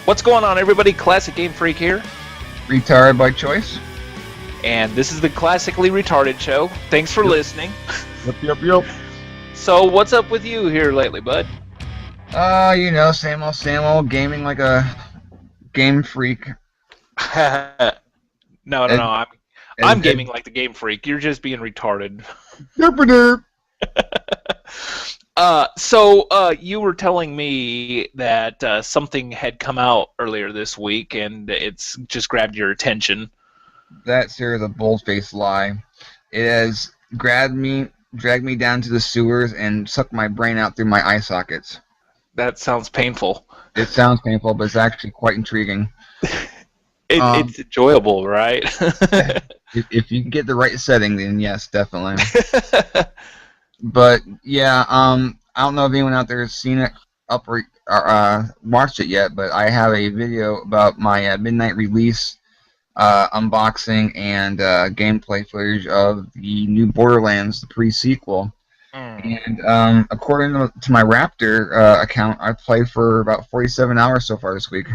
What's going on, everybody? Classic Game Freak here. Retarded by choice. And this is the Classically Retarded Show. Thanks for listening. Yep. So, what's up with you here lately, bud? Same old, gaming like a game freak. No. I'm gaming like the Game Freak. You're just being retarded. Derp. So you were telling me that something had come out earlier this week, and it's just grabbed your attention. That sir is a bold-faced lie. It has dragged me down to the sewers and sucked my brain out through my eye sockets. That sounds painful. It sounds painful, but it's actually quite intriguing. It's enjoyable, right? if you can get the right setting, then yes, definitely. But yeah, I don't know if anyone out there has seen it or watched it yet, but I have a video about my midnight release unboxing and gameplay footage of the new Borderlands, the pre-sequel. And according to my Raptor account, I've played for about 47 hours so far this week.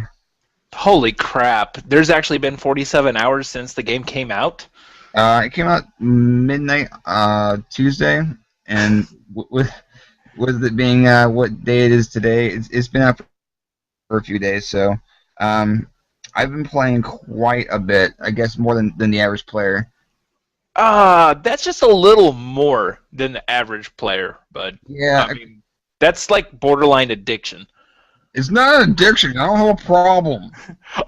Holy crap! There's actually been 47 hours since the game came out? It came out midnight Tuesday, and with it being what day it is today, it's been out for a few days. So I've been playing quite a bit, I guess more than the average player. That's just a little more than the average player, bud. Yeah. I mean, that's like borderline addiction. It's not an addiction. I don't have a problem.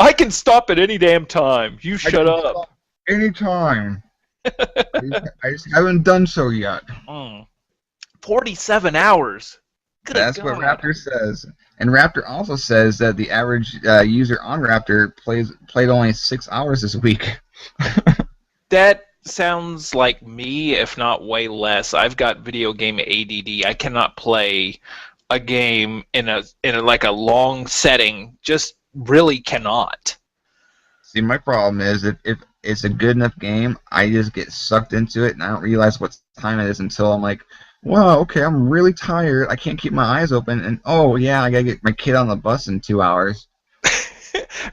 I can stop at any damn time. You shut up. Anytime. I just haven't done so yet. 47 hours. Good That's God. what Raptor says. And Raptor also says that the average user on Raptor played only 6 hours this week. That sounds like me, if not way less. I've got video game ADD. I cannot play a game in a like a long setting. Just really cannot. See, my problem is if it's a good enough game, I just get sucked into it and I don't realize what time it is until I'm like, well, okay, I'm really tired. I can't keep my eyes open, and oh yeah, I gotta get my kid on the bus in 2 hours.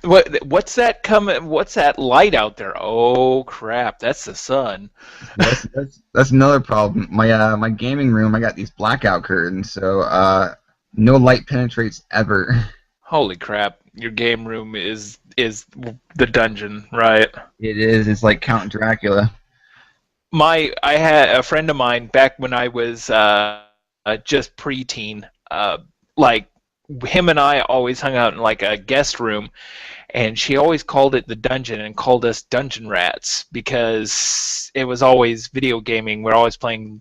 What's that coming? What's that light out there? Oh crap! That's the sun. That's another problem. My gaming room, I got these blackout curtains, so no light penetrates ever. Holy crap! Your game room is the dungeon, right? It is. It's like Count Dracula. I had a friend of mine back when I was just preteen. Like him and I always hung out in like a guest room, and she always called it the dungeon and called us dungeon rats because it was always video gaming. We're always playing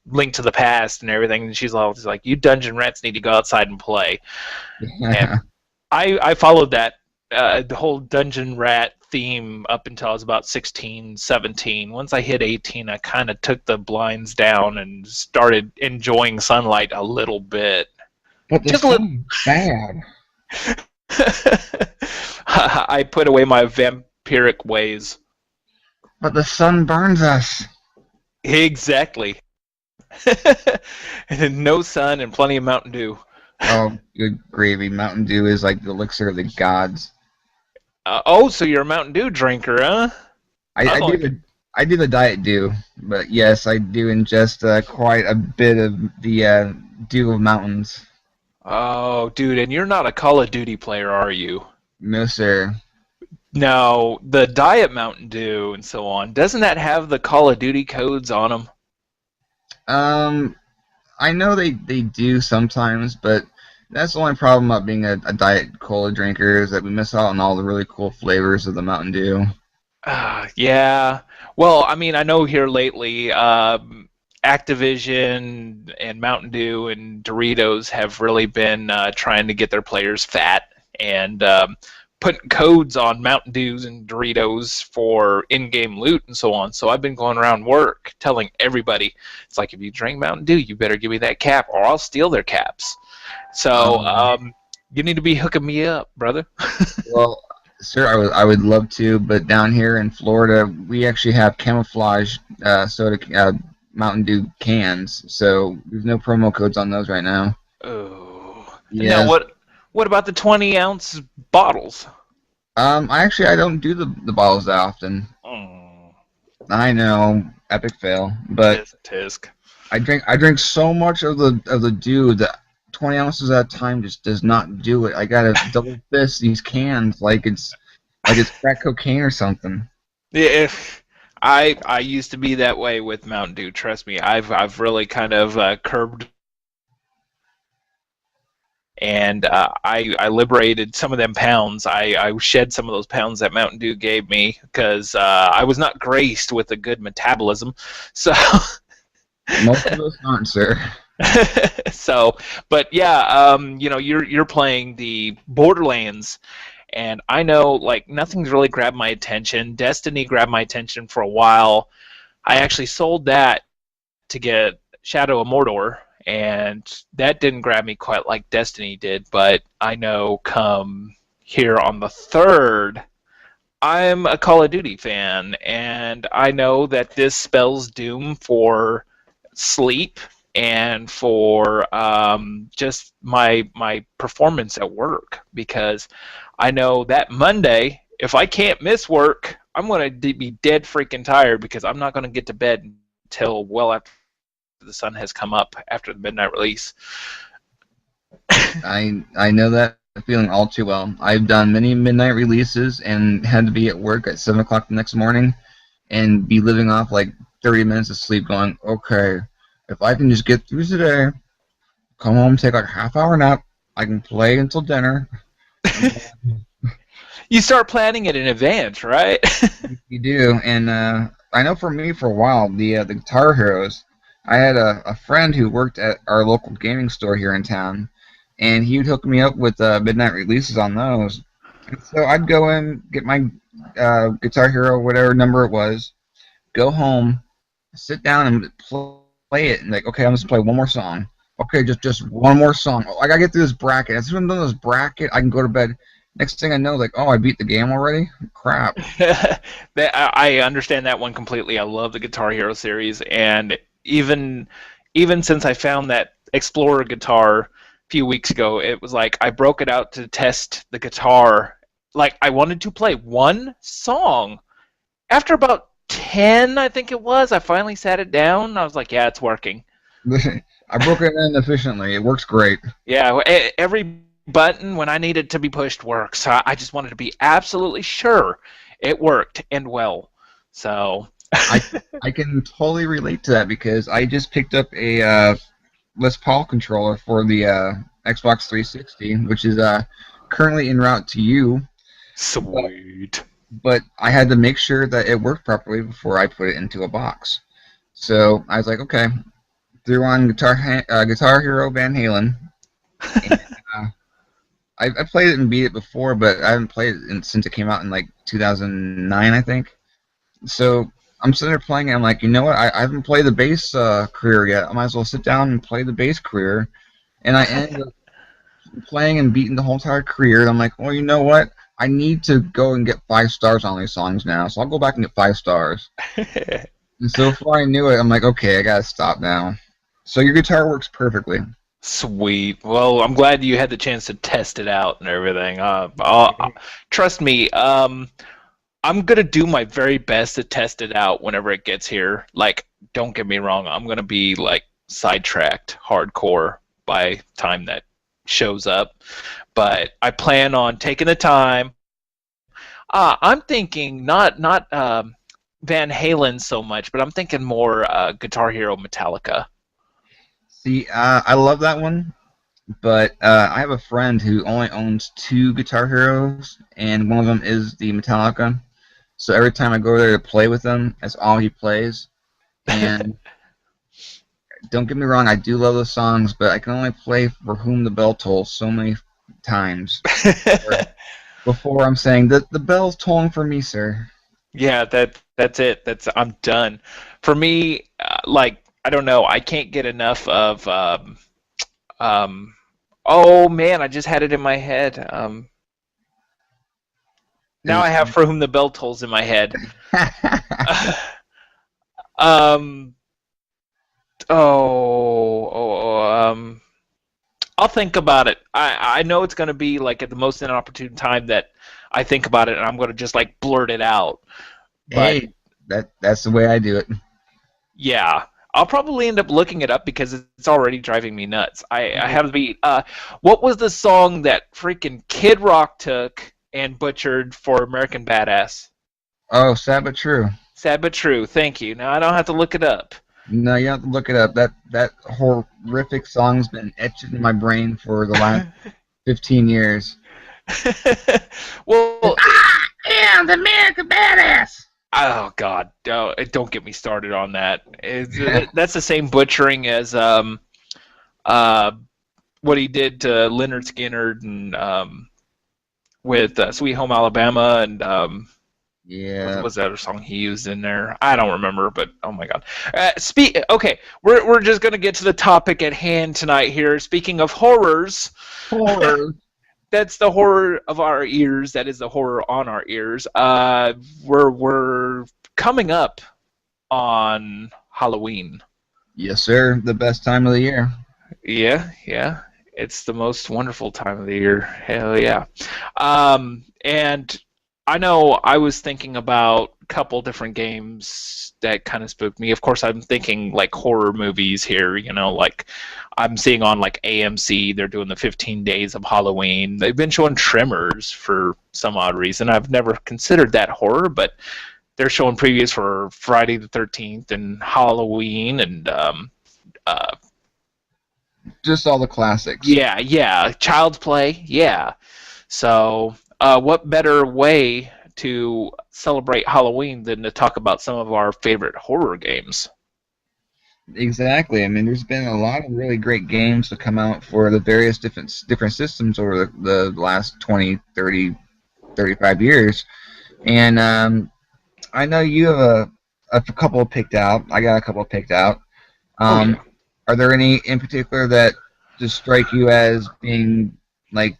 Link to the Past and everything, and she's always like, "You dungeon rats need to go outside and play." And I followed that the whole dungeon rat theme up until I was about 16, 17. Once I hit 18, I kind of took the blinds down and started enjoying sunlight a little bit. But the sun's bad. I put away my vampiric ways. But the sun burns us. Exactly. And then no sun and plenty of Mountain Dew. Oh, good gravy. Mountain Dew is like the elixir of the gods. So you're a Mountain Dew drinker, huh? I do the Diet Dew, but yes, I do ingest quite a bit of the Dew of Mountains. Oh, dude, and you're not a Call of Duty player, are you? No, sir. No, the Diet Mountain Dew and so on, doesn't that have the Call of Duty codes on them? I know they do sometimes, but that's the only problem about being a Diet Cola drinker is that we miss out on all the really cool flavors of the Mountain Dew. Yeah. Well, I mean, I know here lately, Activision and Mountain Dew and Doritos have really been trying to get their players fat and putting codes on Mountain Dews and Doritos for in-game loot and so on. So I've been going around work telling everybody, it's like, if you drink Mountain Dew, you better give me that cap or I'll steal their caps. So you need to be hooking me up, brother. Well, sir, I would love to, but down here in Florida, we actually have camouflage soda Mountain Dew cans, so there's no promo codes on those right now. Oh. Yes. Now, What about the 20-ounce bottles? I don't do the bottles that often. Mm, I know, epic fail, but tisk tisk. I drink so much of the dew that 20 ounces at a time just does not do it. I gotta double fist these cans like it's crack cocaine or something. Yeah, if I used to be that way with Mountain Dew. Trust me, I've really kind of curbed, and I liberated some of them pounds. I shed some of those pounds that Mountain Dew gave me because I was not graced with a good metabolism. So Most of us aren't, sir. so, but yeah, you're playing the Borderlands, and I know like nothing's really grabbed my attention. Destiny grabbed my attention for a while. I actually sold that to get Shadow of Mordor, and that didn't grab me quite like Destiny did. But I know come here on the third, I'm a Call of Duty fan, and I know that this spells doom for sleep and for just my performance at work because I know that Monday, if I can't miss work, I'm going to be dead freaking tired because I'm not going to get to bed until well after the sun has come up after the midnight release. I know that feeling all too well. I've done many midnight releases and had to be at work at 7 o'clock the next morning and be living off like 30 minutes of sleep, going, okay, if I can just get through today, come home, take like a half-hour nap, I can play until dinner. You start planning it in advance, right? You do, and I know for me for a while the Guitar Heroes. I had a friend who worked at our local gaming store here in town, and he would hook me up with midnight releases on those. And so I'd go in, get my Guitar Hero, whatever number it was, go home, sit down and play it, and like, okay, I'm just play one more song. Okay, just one more song. Oh, I gotta get through this bracket. As soon as I'm done this bracket, I can go to bed. Next thing I know, like, oh, I beat the game already. Crap. I understand that one completely. I love the Guitar Hero series, and even since I found that Explorer guitar a few weeks ago, it was like I broke it out to test the guitar. Like I wanted to play one song. After about 10, I think it was, I finally sat it down. I was like, yeah, it's working. I broke it in efficiently. It works great. Yeah, every button when I need it to be pushed works. So I just wanted to be absolutely sure it worked and well. So I I can totally relate to that because I just picked up a Les Paul controller for the Xbox 360, which is currently en route to you. But, sweet. but I had to make sure that it worked properly before I put it into a box. So I was like, okay, threw on Guitar Hero Van Halen. And, I played it and beat it before, but I haven't played it since it came out in like 2009, I think. So I'm sitting there playing it. I'm like, you know what? I haven't played the bass career yet. I might as well sit down and play the bass career. And I ended up playing and beating the whole entire career. And I'm like, well, you know what? I need to go and get 5 stars on these songs now. So I'll go back and get 5 stars. And so before I knew it, I'm like, okay, I gotta stop now. So your guitar works perfectly. Sweet. Well, I'm glad you had the chance to test it out and everything. Trust me, I'm gonna do my very best to test it out whenever it gets here. Like, don't get me wrong, I'm gonna be like sidetracked hardcore by time that shows up. But I plan on taking the time. I'm thinking not Van Halen so much, but I'm thinking more Guitar Hero Metallica. See, I love that one, but I have a friend who only owns 2 Guitar Heroes, and one of them is the Metallica. So every time I go there to play with him, that's all he plays. And don't get me wrong, I do love those songs, but I can only play For Whom the Bell Tolls so many times before I'm saying that the bell's tolling for me, sir. Yeah, that's it. That's I'm done. For me, like I don't know, I can't get enough of um oh man, I just had it in my head. Now I Is have For Whom the Bell Tolls in my head. um oh, oh, oh I'll think about it. I know it's going to be like at the most inopportune time that I think about it, and I'm going to just like blurt it out. But Hey, that's the way I do it. yeah, I'll probably end up looking it up because it's already driving me nuts. I have to be. What was the song that freaking Kid Rock took and butchered for American Badass? Oh, sad but true. Sad but true. Thank you. Now I don't have to look it up. No, you have to look it up. That horrific song's been etched in my brain for the last 15 years. Well, Yeah, the American Badass. oh God, don't get me started on that. That's the same butchering as uh, what he did to Leonard Skinner and with Sweet Home Alabama and what Yeah. was that other song he used in there? I don't remember, but oh my God. Okay, we're just gonna get to the topic at hand tonight here. Speaking of horrors, Horror. that's the horror of our ears. That is the horror on our ears. We're coming up on Halloween. Yes, sir. The best time of the year. Yeah, yeah. It's the most wonderful time of the year. Hell yeah. And I know I was thinking about a couple different games that kind of spooked me. Of course, I'm thinking like horror movies here, like I'm seeing on like AMC, they're doing the 15 days of Halloween. They've been showing Tremors for some odd reason. I've never considered that horror, but they're showing previews for Friday the 13th and Halloween and uh, Just all the classics. yeah, yeah, Child's Play, yeah. So, what better way to celebrate Halloween than to talk about some of our favorite horror games? Exactly. I mean, there's been a lot of really great games to come out for the various different systems over the last 20, 30, 35 years. And I know you have a couple picked out. I got a couple picked out. Oh yeah. Um, are there any in particular that just strike you as being like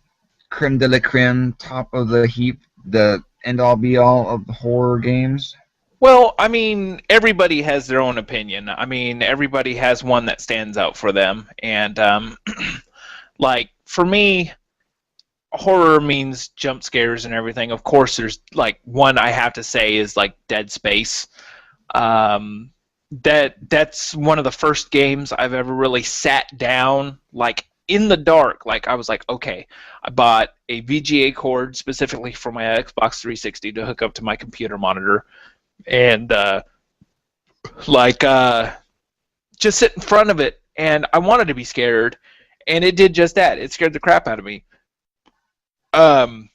creme de la creme, top of the heap, the end all be all of the horror games? Well, I mean, everybody has their own opinion. I mean, everybody has one that stands out for them, and like for me, horror means jump scares and everything. Of course, there's like one I have to say is like Dead Space. Um, that's one of the first games I've ever really sat down like in the dark. Like I was like, okay, I bought a VGA cord specifically for my Xbox 360 to hook up to my computer monitor, and like just sit in front of it, and I wanted to be scared, and it did just that. It scared the crap out of me. Um,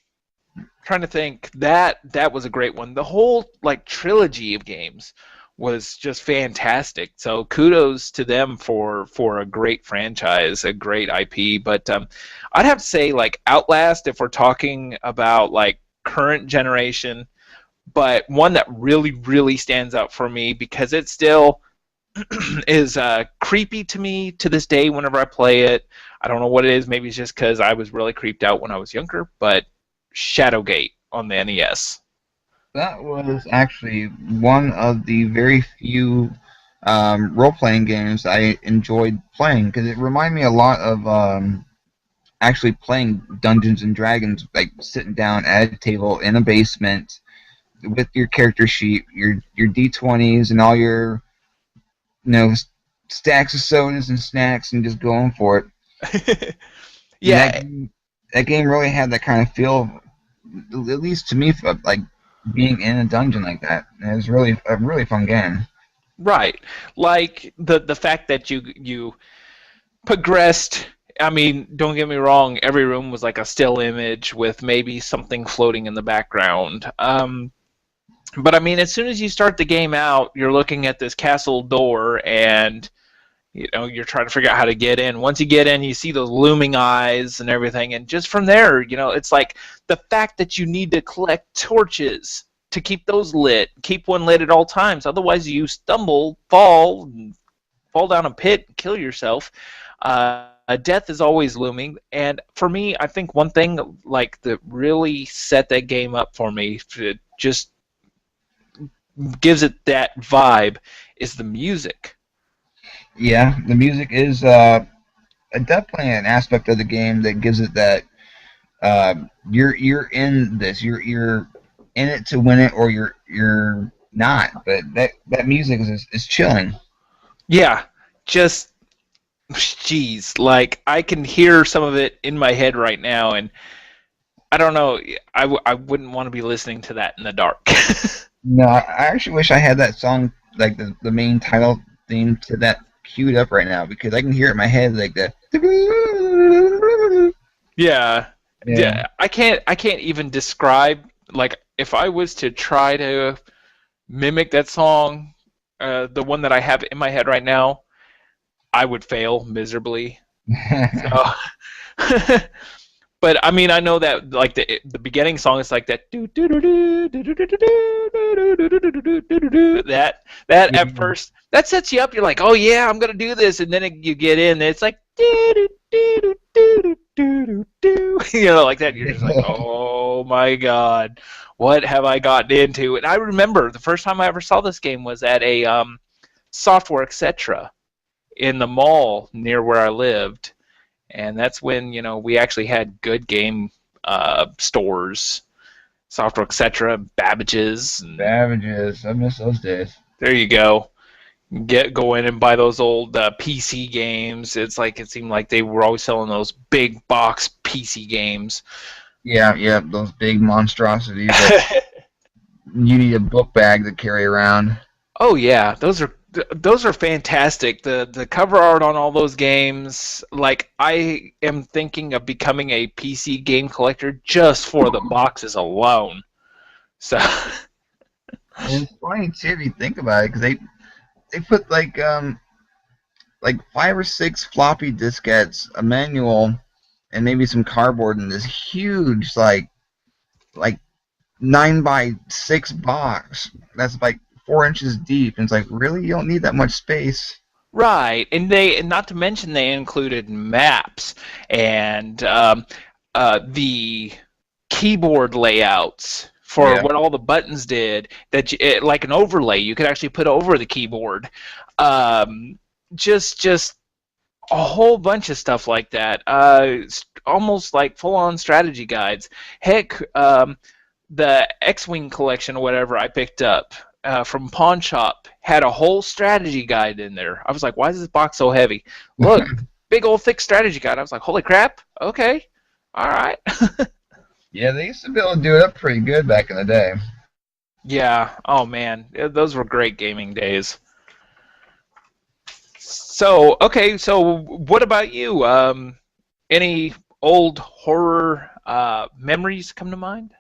Trying to think, that was a great one. The whole like trilogy of games was just fantastic. So kudos to them for a great franchise, a great IP. But I'd have to say like Outlast if we're talking about like current generation, but one that really stands out for me because it still is creepy to me to this day whenever I play it. I don't know what it is. Maybe it's just because I was really creeped out when I was younger, but Shadowgate on the NES. That was actually one of the very few role-playing games I enjoyed playing because it reminded me a lot of actually playing Dungeons and Dragons, like sitting down at a table in a basement with your character sheet, your D20s, and all your stacks of sodas and snacks, and just going for it. And Yeah, that game really had that kind of feel, at least to me, like being in a dungeon like that. It was really a really fun game. right. Like the fact that you progressed. I mean, don't get me wrong. Every room was like a still image with maybe something floating in the background. But I mean, as soon as you start the game out, you're looking at this castle door, and you're trying to figure out how to get in. Once you get in, you see those looming eyes and everything, and just from there, it's like the fact that you need to collect torches to keep those lit, keep one lit at all times. Otherwise, you stumble, fall down a pit, and kill yourself. Death is always looming, and for me, I think one thing like that really set that game up for me, it just gives it that vibe, is the music. Yeah, the music is definitely an aspect of the game that gives it that you're in this, you're in it to win it, or you're not. But that music is chilling. Yeah, just jeez, like I can hear some of it in my head right now, and I don't know. I wouldn't want to be listening to that in the dark. No, I actually wish I had that song, like the main title theme to that queued up right now because I can hear it in my head like the. Yeah, Yeah. yeah. I can't even describe like if I was to try to mimic that song, the one that I have in my head right now, I would fail miserably. So, but I mean, I know that like the beginning song is like that that at Yeah. first that sets you up. You're like, oh yeah, I'm gonna do this, and then you get in, and it's like you know, like that. You're just like, oh my god, what have I gotten into? And I remember the first time I ever saw this game was at a software etc. in the mall near where I lived, and that's when we actually had good game stores, software etc. Babbage's, and Savages. I miss those days. there you go. Go in and buy those old PC games. It's like it seemed like they were always selling those big box PC games. Yeah, yeah, those big monstrosities that you need a book bag to carry around. Oh yeah, those are fantastic. The cover art on all those games, like I am thinking of becoming a PC game collector just for the boxes alone. So And it's funny too if you think about it, because they put like 5 or 6 floppy diskettes, a manual, and maybe some cardboard in this huge like 9 by 6 box that's like 4 inches deep. And it's like, really, you don't need that much space. right, and not to mention they included maps and the keyboard layouts for Yeah. what all the buttons did. Like an overlay, you could actually put over the keyboard. Um, just a whole bunch of stuff like that. Almost like full-on strategy guides. Heck, the X-wing collection or whatever I picked up from Pawn Shop had a whole strategy guide in there. I was like, why is this box so heavy? Look, big old thick strategy guide. I was like, holy crap. Okay, all right. Yeah, they used to be able to do it up pretty good back in the day. Yeah. Oh man, those were great gaming days. So okay, so what about you? Any old horror memories come to mind?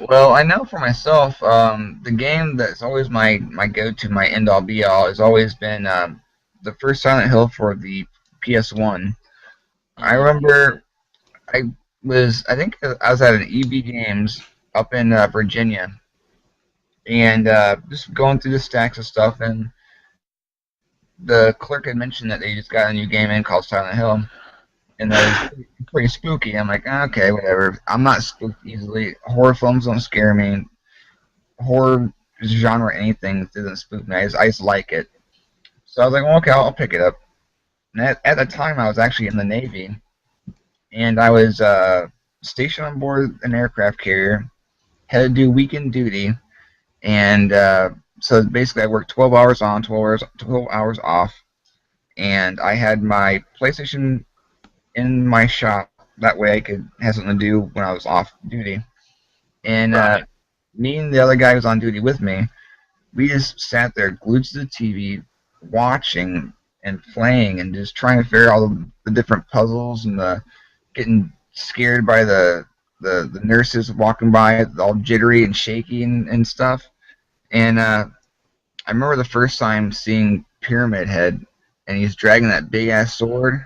Well, I know for myself, the game that's always my go-to, my end-all be-all, has always been the first Silent Hill for the PS1. I Mm. remember I think I was at an EB Games up in Virginia, and just going through the stacks of stuff, and the clerk had mentioned that they just got a new game in called Silent Hill, and that was pretty spooky. I'm like, okay, whatever. I'm not spooked easily. Horror films don't scare me. Horror genre, anything doesn't spook me. I just like it. So I was like, well, okay, I'll pick it up. And at the time, I was actually in the Navy, and I was stationed on board an aircraft carrier, had to do weekend duty, and so basically I worked 12 hours on, 12 hours off, and I had my PlayStation in my shop. That way I could have something to do when I was off duty. And Right. me and the other guy who was on duty with me, we just sat there glued to the TV, watching and playing and just trying to figure out all the different puzzles and getting scared by the nurses walking by, all jittery and shaky and stuff. And I remember the first time seeing Pyramid Head, and he's dragging that big ass sword.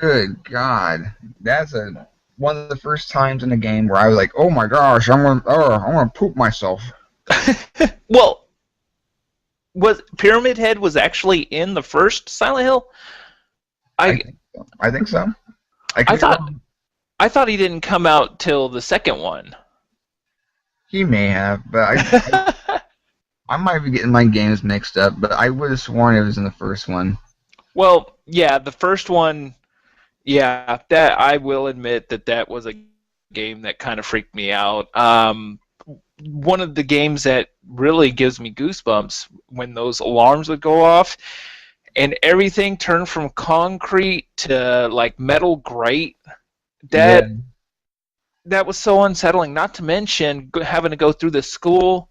Good God, that's one of the first times in a game where I was like, "Oh my gosh, I'm gonna poop myself." Well, was Pyramid Head was actually in the first Silent Hill? I I think so. I think so. I I could be thought wrong. I thought he didn't come out till the second one. He may have, but I might be getting my games mixed up. But I would have sworn it was in the first one. Well, yeah, the first one. Yeah, that I will admit that that was a game that kind of freaked me out. One of the games that really gives me goosebumps when those alarms would go off and everything turned from concrete to like metal grate. Yeah. That was so unsettling. Not to mention having to go through the school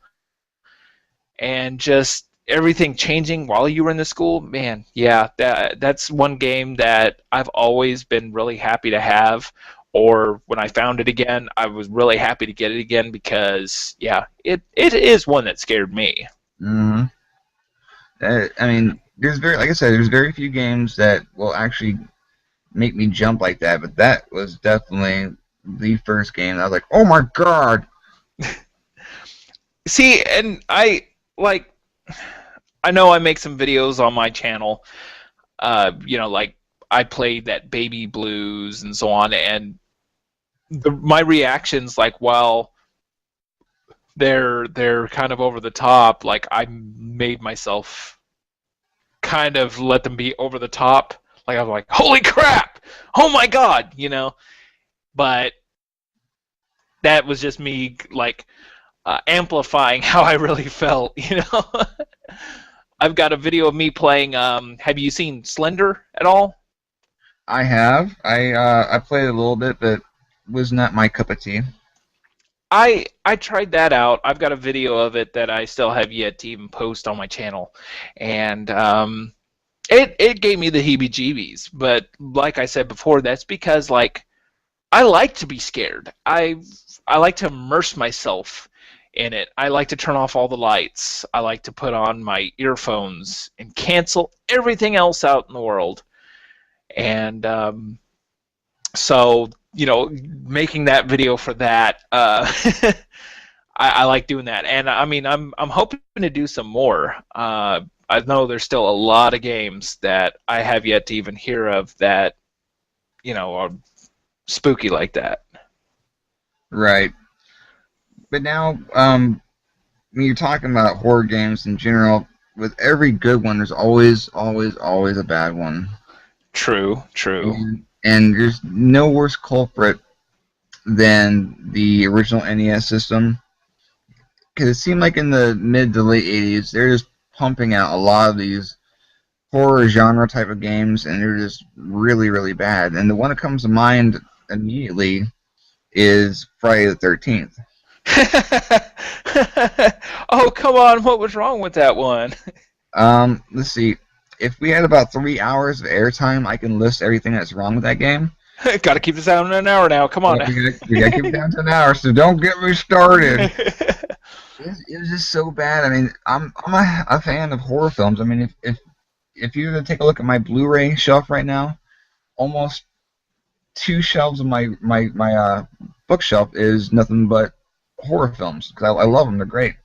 and just everything changing while you were in the school. Man, yeah, that's one game that I've always been really happy to have. Or when I found it again, I was really happy to get it again because yeah, it is one that scared me. hmm I mean, there's very, like I said, there's very few games that will actually make me jump like that, but that was definitely the first game that I was like, oh my god. See, and like I know I make some videos on my channel. Like I played that Baby Blues and so on, and my reactions, like while they're kind of over the top, like I made myself kind of let them be over the top. Like I was like, "Holy crap! Oh my god!" But that was just me like amplifying how I really felt. I've got a video of me playing. Have you seen Slender at all? I have. I played a little bit, but was not my cup of tea. I tried that out. I've got a video of it that I still have yet to even post on my channel, and it gave me the heebie-jeebies. But like I said before, that's because like I like to be scared. I like to immerse myself in it. I like to turn off all the lights. I like to put on my earphones and cancel everything else out in the world. And so making that video for that, I like doing that. And I mean, I'm hoping to do some more. I know there's still a lot of games that I have yet to even hear of that are spooky like that. Right. But now, when you're talking about horror games in general, with every good one, there's always, always, always a bad one. True, true. And there's no worse culprit than the original NES system. Because it seemed like in the mid to late 80s, they're just pumping out a lot of these horror genre type of games, and they're just really, really bad. And the one that comes to mind immediately is Friday the 13th. Oh, come on. What was wrong with that one? Let's see. If we had about 3 hours of airtime, I can list everything that's wrong with that game. Got to keep this out in an hour now. Come on. But we gotta keep it down to an hour, so don't get me started. It was just so bad. I mean, I'm a fan of horror films. I mean, if you were to take a look at my Blu-ray shelf right now, almost two shelves of my bookshelf is nothing but horror films because I love them. They're great.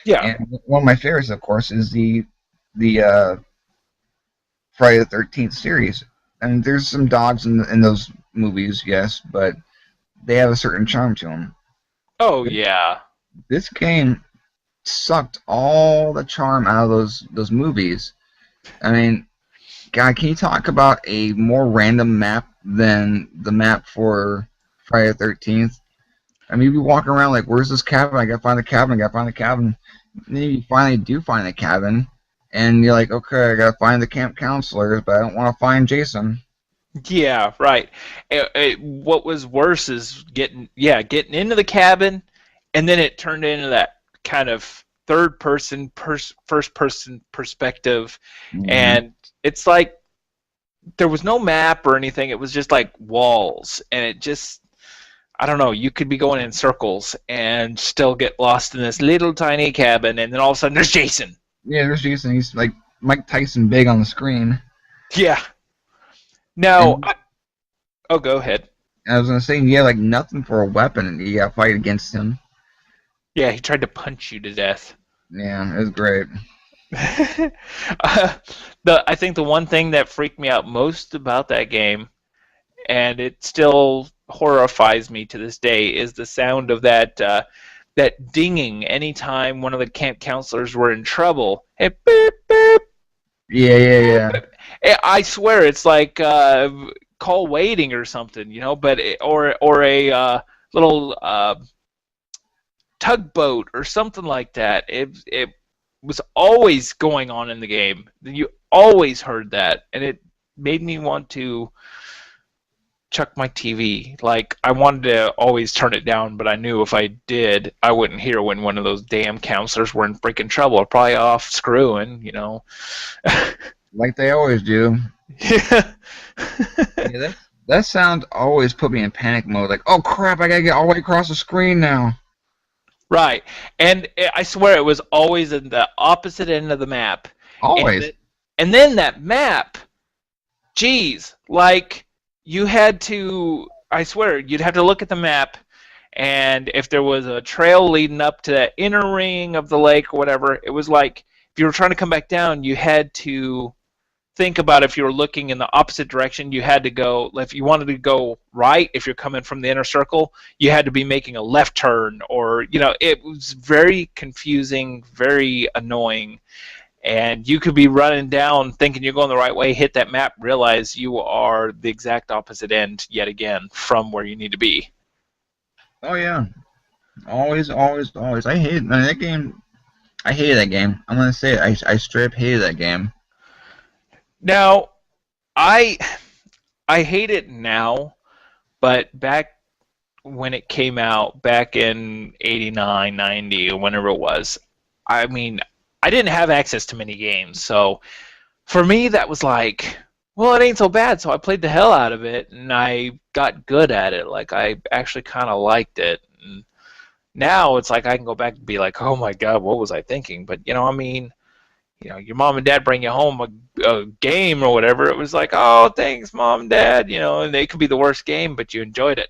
Yeah. And one of my favorites, of course, is the Friday the 13th series. And there's some dogs in those movies, yes, but they have a certain charm to them. Oh, yeah. This game sucked all the charm out of those movies. I mean, God, can you talk about a more random map than the map for Friday the 13th? I mean, you walk around like, where's this cabin? I gotta find the cabin. I gotta find the cabin. And then you finally do find the cabin, and you're like, okay, I gotta find the camp counselors, but I don't want to find Jason. Yeah, right. What was worse is getting into the cabin, and then it turned into that kind of third person, first person perspective, Mm-hmm. and it's like there was no map or anything. It was just like walls, and it just I don't know. You could be going in circles and still get lost in this little tiny cabin, and then all of a sudden there's Jason. Yeah, there's Jason. He's like Mike Tyson big on the screen. Yeah. Now, And oh, go ahead. I was gonna say, yeah, like nothing for a weapon, and you gotta fight against him. Yeah, he tried to punch you to death. Yeah, it was great. uh, I think the one thing that freaked me out most about that game, and it still horrifies me to this day, is the sound of that dinging anytime one of the camp counselors were in trouble. Hey, beep, beep, Yeah, yeah, yeah. I swear it's like call waiting or something, but or a little tugboat or something like that. It was always going on in the game. You always heard that, and it made me want to chuck my TV. Like, I wanted to always turn it down, but I knew if I did, I wouldn't hear when one of those damn counselors were in freaking trouble. Probably off screwing. Like they always do. Yeah. Yeah, that sound always put me in panic mode. Like, oh crap, I gotta get all the way across the screen now. Right. And I swear it was always in the opposite end of the map. Always. And then that map, geez, like you had to, I swear, you'd have to look at the map, and if there was a trail leading up to that inner ring of the lake or whatever, it was like if you were trying to come back down, you had to think about if you were looking in the opposite direction, you had to go, if you wanted to go right, if you're coming from the inner circle, you had to be making a left turn, or, it was very confusing, very annoying. And you could be running down thinking you're going the right way, hit that map, realize you are the exact opposite end yet again from where you need to be. Oh yeah, always, always, always. I hate that game. I hated that game. I'm gonna say it. I straight up hated that game. Now, I hate it now, but back when it came out, back in 89, 90, or whenever it was, I mean, I didn't have access to many games, so for me that was like, well, it ain't so bad, so I played the hell out of it, and I got good at it. Like, I actually kind of liked it. And now it's like I can go back and be like, oh my god, what was I thinking? But, your mom and dad bring you home a game or whatever, it was like, oh, thanks, mom and dad, and it could be the worst game, but you enjoyed it.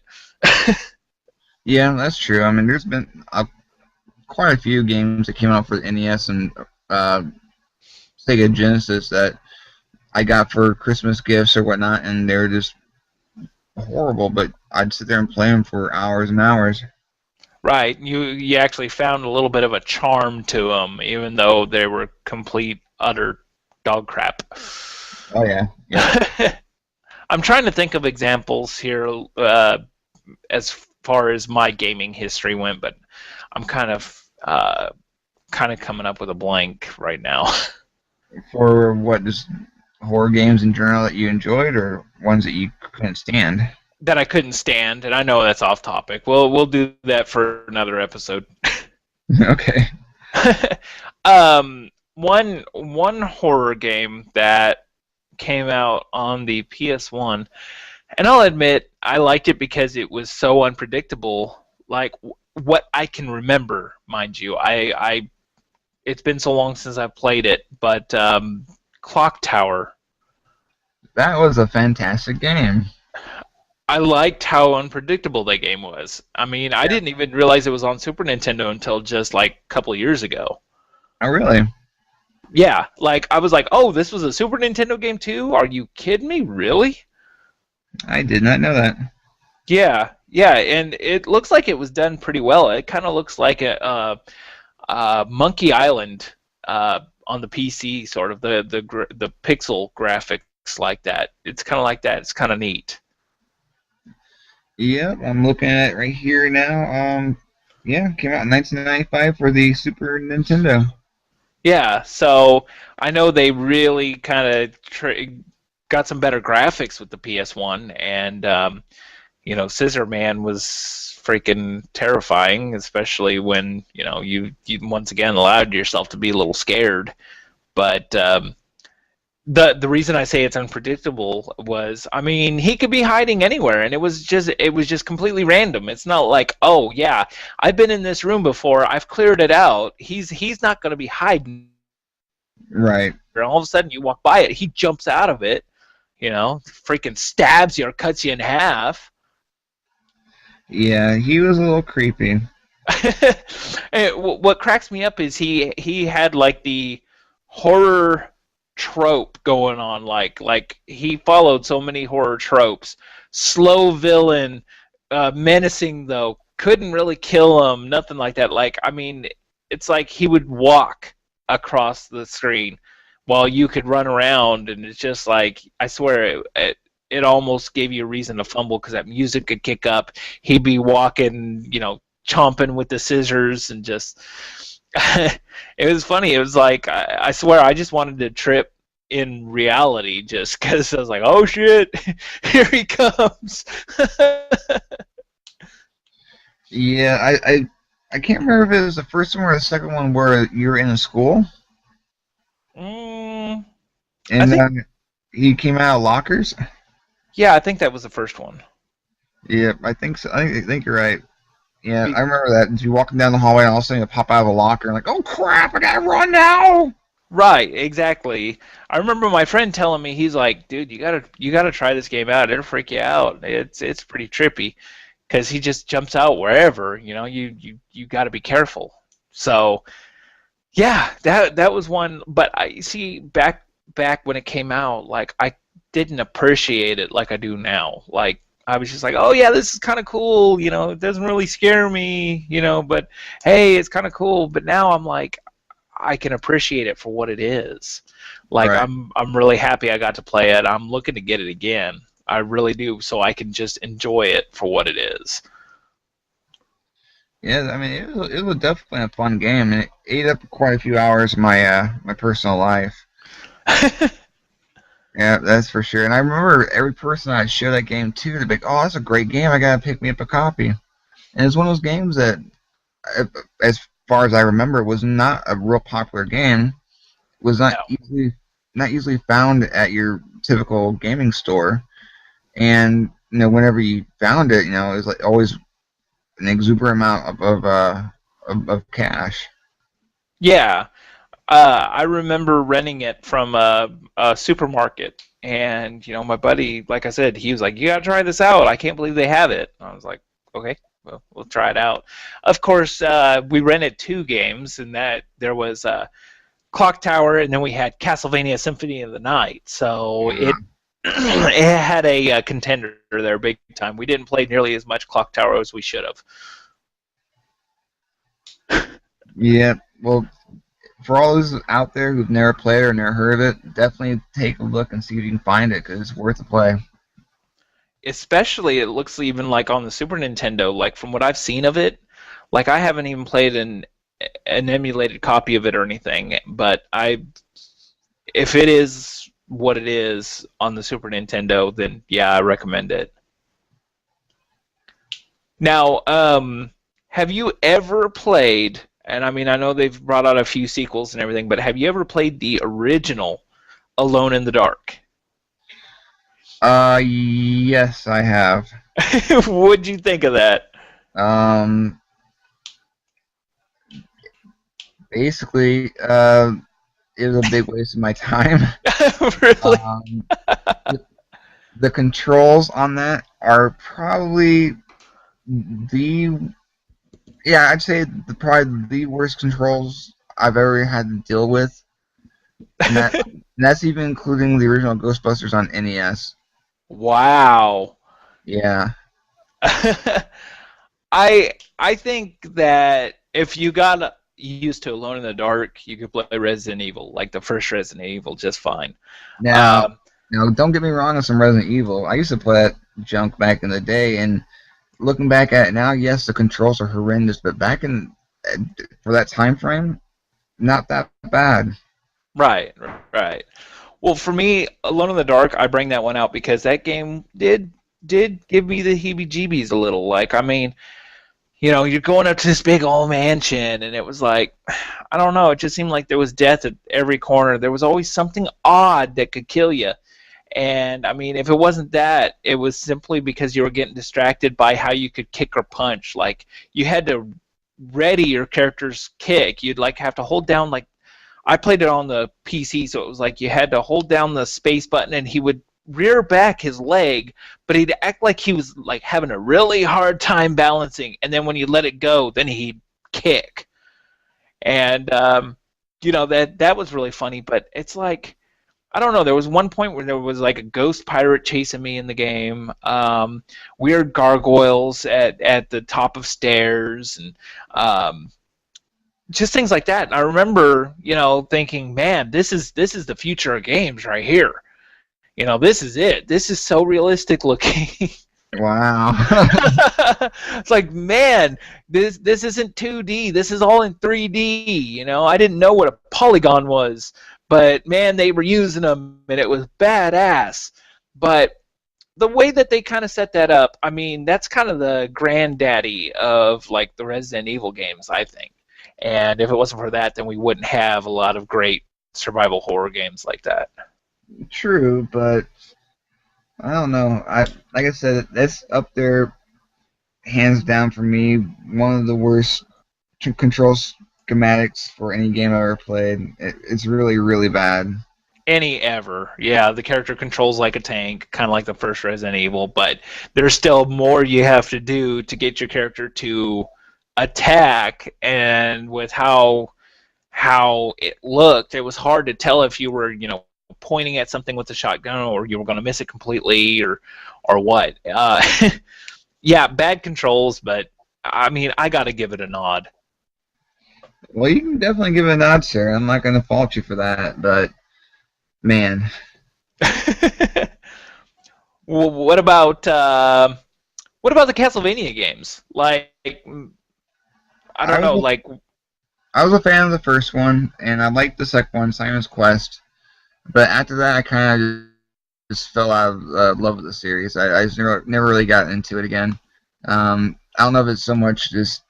Yeah, that's true. I mean, there's been quite a few games that came out for the NES and Sega Genesis that I got for Christmas gifts or whatnot, and they're just horrible, but I'd sit there and play them for hours and hours. Right, you actually found a little bit of a charm to them, even though they were complete, utter dog crap. Oh, yeah. I'm trying to think of examples here as far as my gaming history went, but I'm kind of coming up with a blank right now. For what, just horror games in general that you enjoyed, or ones that you couldn't stand? That I couldn't stand, and I know that's off topic. We'll do that for another episode. Okay. One horror game that came out on the PS1, and I'll admit I liked it because it was so unpredictable. Like, what I can remember, mind you, I it's been so long since I've played it, but Clock Tower. That was a fantastic game. I liked how unpredictable that game was. I mean, I didn't even realize it was on Super Nintendo until just like a couple of years ago. Oh, really? Yeah, like I was like, oh, this was a Super Nintendo game too? Are you kidding me? Really? I did not know that. Yeah, and it looks like it was done pretty well. It kind of looks like a Monkey Island on the PC, sort of the pixel graphics like that. It's kind of like that. It's kind of neat. Yep, I'm looking at it right here now. Yeah, came out in 1995 for the Super Nintendo. Yeah, so I know they really kind of got some better graphics with the PS1, and Scissor Man was freaking terrifying, especially when you once again allowed yourself to be a little scared. But the reason I say it's unpredictable was, I mean, he could be hiding anywhere, and it was just completely random. It's not like, oh yeah, I've been in this room before, I've cleared it out. He's not going to be hiding. Right. And all of a sudden, you walk by it, he jumps out of it, freaking stabs you or cuts you in half. Yeah, he was a little creepy. What cracks me up is he had like the horror trope going on, like he followed so many horror tropes. Slow villain, menacing though, couldn't really kill him, nothing like that. Like, I mean, it's like he would walk across the screen while you could run around, and it's just like, I swear, it almost gave you a reason to fumble because that music could kick up. He'd be walking, chomping with the scissors and just. It was funny. It was like I swear I just wanted to trip in reality just because I was like, oh shit, here he comes. Yeah, I can't remember if it was the first one or the second one where you were in a school I and think, he came out of lockers. yeah, I think that was the first one. Yeah, I think so. I think you're right. Yeah, Be- I remember that. And you're walking down the hallway and all of a sudden you pop out of a locker and like, oh crap, I gotta run now. right, exactly. I remember my friend telling me he's like, dude, you gotta try this game out. It'll freak you out. It's pretty trippy because he just jumps out wherever. You got to be careful. So yeah, that was one. But I see back when it came out, like I didn't appreciate it like I do now. Like I was just like, oh yeah, this is kind of cool. It doesn't really scare me. But hey, it's kind of cool. But now I'm like, I can appreciate it for what it is. Like Right. I'm really happy I got to play it. I'm looking to get it again. I really do, so I can just enjoy it for what it is. Yeah, I mean it was definitely a fun game and it ate up quite a few hours of my personal life. Yeah, that's for sure. And I remember every person I showed that game to, they'd be like, "Oh, that's a great game. I gotta pick me up a copy." And it's one of those games that, uh, as far as I remember, was not a real popular game. Was No. not easily found at your typical gaming store. And whenever you found it, it was like always an exuberant amount of cash. Yeah, I remember renting it from a supermarket, and my buddy, like I said, he was like, "You gotta try this out. I can't believe they have it." I was like, "Okay, well, we'll try it out." Of course, we rented two games, and that there was Clock Tower, and then we had Castlevania Symphony of the Night. So it it had a contender there, big time. We didn't play nearly as much Clock Tower as we should have. Yeah, well, for all those out there who've never played or never heard of it, definitely take a look and see if you can find it because it's worth a play. Especially, it looks even like on the Super Nintendo. Like from what I've seen of it, like I haven't even played an emulated copy of it or anything. But if it is what it is on the Super Nintendo, then yeah, I recommend it. Now, have you ever played? And I mean, I know they've brought out a few sequels and everything, but have you ever played the original Alone in the Dark? Yes, I have. What'd you think of that? Um, Basically, it was a big waste of my time. Really? Um, the controls on that are probably the I'd say probably the worst controls I've ever had to deal with, and that's even including the original Ghostbusters on NES. Wow. Yeah, I think that if you got used to Alone in the Dark, you could play Resident Evil, like the first Resident Evil, just fine. now Um, don't get me wrong on some Resident Evil. I used to play that junk back in the day, and looking back at it now, yes, the controls are horrendous, but back in for that time frame, not that bad. right, right. Well, for me, Alone in the Dark, I bring that one out because that game did give me the heebie-jeebies a little. Like, I mean, you're going up to this big old mansion, and it was like, I don't know, it just seemed like there was death at every corner. There was always something odd that could kill you. And I mean, if it wasn't that, it was simply because you were getting distracted by how you could kick or punch. Like you had to ready your character's kick. You'd like have to hold down like I played it on the PC, so it was like you had to hold down the space button and he would rear back his leg, but he'd act like he was like having a really hard time balancing, and then when you let it go, then he'd kick. And that was really funny, but it's like I don't know. There was one point where there was like a ghost pirate chasing me in the game. Weird gargoyles at the top of stairs, and just things like that. And I remember, thinking, man, this is the future of games right here. this is it. This is so realistic looking. Wow. It's like, man, this isn't 2D. This is all in 3D. I didn't know what a polygon was, but man, they were using them, and it was badass. But the way that they kind of set that up, I mean, that's kind of the granddaddy of like the Resident Evil games, I think. And if it wasn't for that, then we wouldn't have a lot of great survival horror games like that. True, but I don't know. Like I said, that's up there, hands down for me. One of the worst control schematics for any game I've ever played. It's really, really bad. Any ever. Yeah, the character controls like a tank, kind of like the first Resident Evil, but there's still more you have to do to get your character to attack, and with how it looked, it was hard to tell if you were, pointing at something with a shotgun or you were going to miss it completely or what. Yeah, bad controls, but I mean, I got to give it a nod. Well, you can definitely give it a nod, sir. I'm not going to fault you for that, but man. Well, what about the Castlevania games? Like, I don't know, like, I was a fan of the first one, and I liked the second one, Simon's Quest. But after that, I kind of just fell out of love with the series. I just never really got into it again. I don't know if it's so much just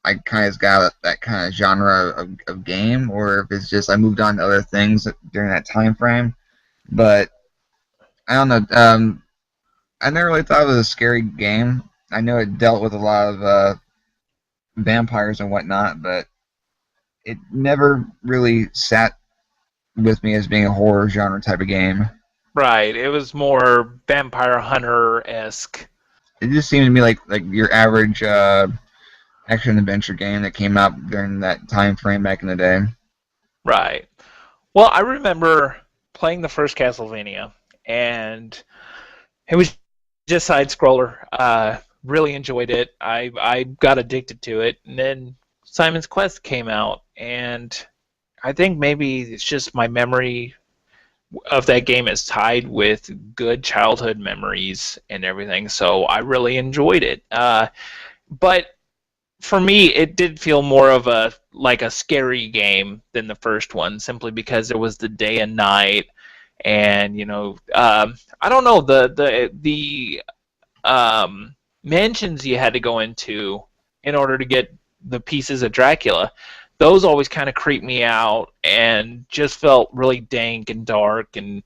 I kind of got that kind of genre of game, or if it's just I moved on to other things during that time frame. But I don't know. I never really thought it was a scary game. I know it dealt with a lot of vampires and whatnot, but it never really sat with me as being a horror genre type of game. right, it was more Vampire Hunter-esque. It just seemed to me like your average action adventure game that came out during that time frame back in the day. Right. Well, I remember playing the first Castlevania, and it was just side scroller. Really enjoyed it. I got addicted to it, and then Simon's Quest came out, and I think maybe it's just my memory of that game is tied with good childhood memories and everything. So I really enjoyed it. But for me, it did feel more of a scary game than the first one, simply because there was the day and night, and I don't know, the mansions you had to go into in order to get the pieces of Dracula. Those always kind of creeped me out and just felt really dank and dark, and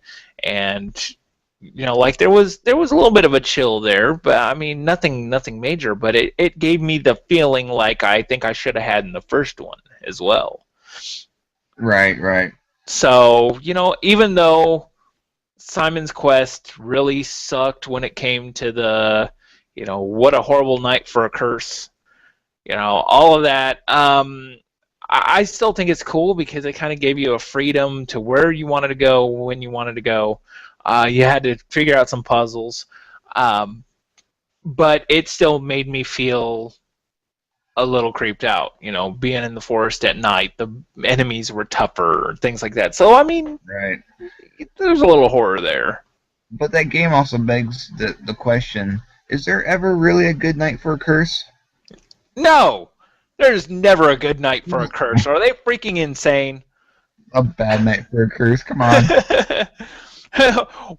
like there was a little bit of a chill there, but I mean nothing major, but it gave me the feeling like I think I should have had in the first one as well. Right. So, even though Simon's Quest really sucked when it came to the, what a horrible night for a curse, all of that, I still think it's cool because it kind of gave you a freedom to where you wanted to go when you wanted to go. You had to figure out some puzzles, but it still made me feel a little creeped out. Being in the forest at night, the enemies were tougher, things like that. So I mean, Right. there's a little horror there. But that game also begs the question: is there ever really a good night for a curse? No, there's never a good night for a curse. Are they freaking insane? A bad night for a curse? Come on.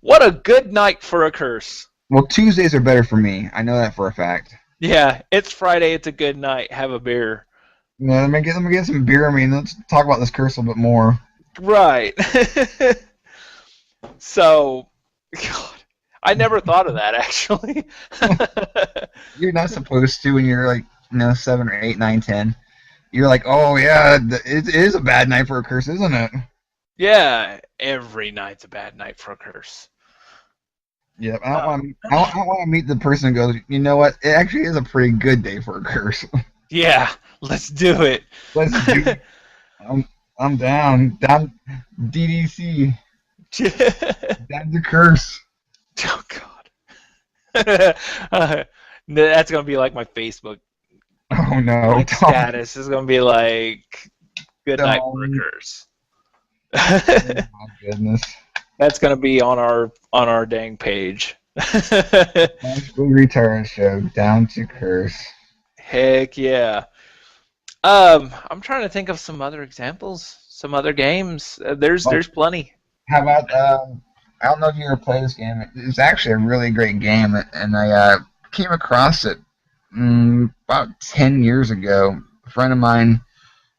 What a good night for a curse. Well, Tuesdays are better for me. I know that for a fact. Yeah, it's Friday. It's a good night. Have a beer. Yeah, let me get some beer. I mean, let's talk about this curse a little bit more. Right. So, God, I never thought of that actually. You're not supposed to when you're like 7 or 8, 9, 10. You're like, oh yeah, it is a bad night for a curse, isn't it? Yeah, every night's a bad night for a curse. Yep. I don't want to meet the person who goes, you know what? It actually is a pretty good day for a curse. Yeah, let's do it. Let's do it. I'm down. Down DDC. Down the curse. Oh God. That's gonna be like my Facebook Oh no. status. Is gonna be like, good night for a curse. Oh my goodness. That's gonna be on our dang page. Magical Return Show, down to curse. Heck yeah. I'm trying to think of some other examples, some other games. Well, There's plenty. how about I don't know if you ever played this game. It's actually a really great game, and I came across it about 10 years ago. A friend of mine